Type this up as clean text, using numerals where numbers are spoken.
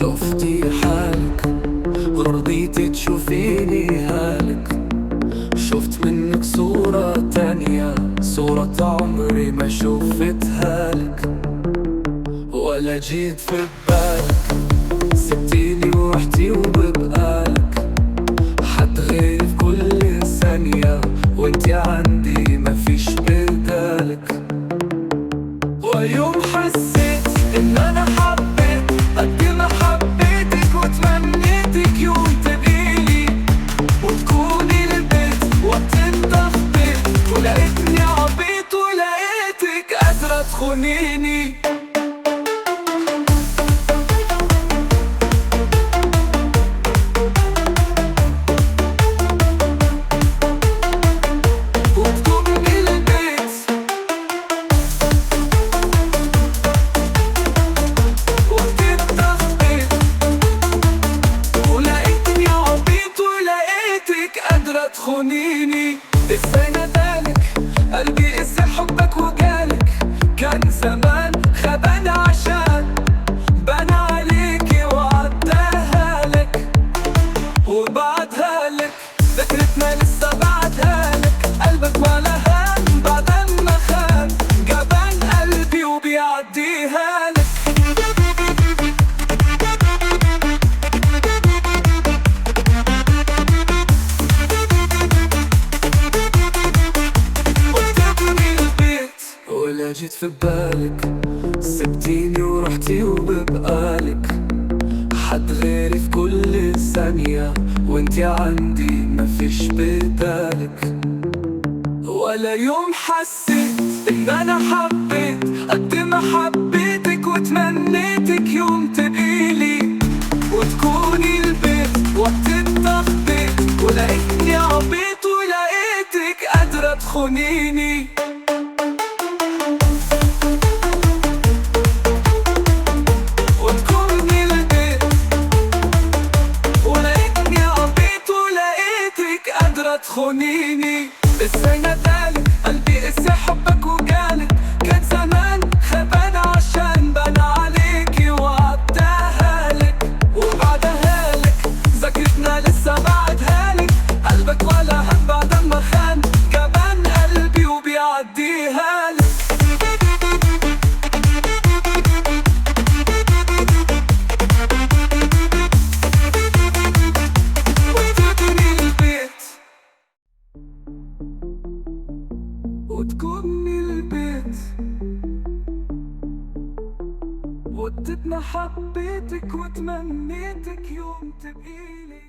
شفتي حالك ورضيتي تشوفيني هالك. شفت منك صورة تانية، صورة عمري ما شوفتها لك ولا جيت في بالك. سبتيني ورحتي وببقالك حد غيري في كل ثانية، وانتي عندي مفيش بدالك. ويوم حسيت ان انا حبيت قد ما حبيتك، وتمنيتك يوم تبقيلي وتكوني البيت وقت التخبيط، ولقيتني عبيط ولقيتك قادرة تخونيني. تخونيني ازاي ندالك قلبي، ازاي حبك وجالك. كان زمان خبان عشان بان عليكي وعداها لك وبعدها لك. ذكرتنا لسه بعدها لك، قلبك ما لهان بعد ما خان، جبان قلبي وبيعديها لك. ولا جيت في بالك، سبتيني ورحتي وببقالك حد غيري في كل ثانية، وانتي عندي مفيش بدالك. ولا يوم حسيت ان انا حبيت قد ما حبيتك، وتمنيتك يوم تبقيلي وتكوني البيت وقت التخبيط، ولقيتني عبيط ولقيتك قادرة تخونيني. تخونيني ازاي ندالك قلبي، ازاي حبك وجالك. كان زمان خبان عشان بان عليكي وعداها لك وبعدها لك. ذاكرتنا لسه بعدها لك، قلبك ولا هم بعد ما خان، جبان قلبي وبيعديها لك. وتكوني البيت وقت ما حبيتك، وتمنيتك يوم تبقيلي.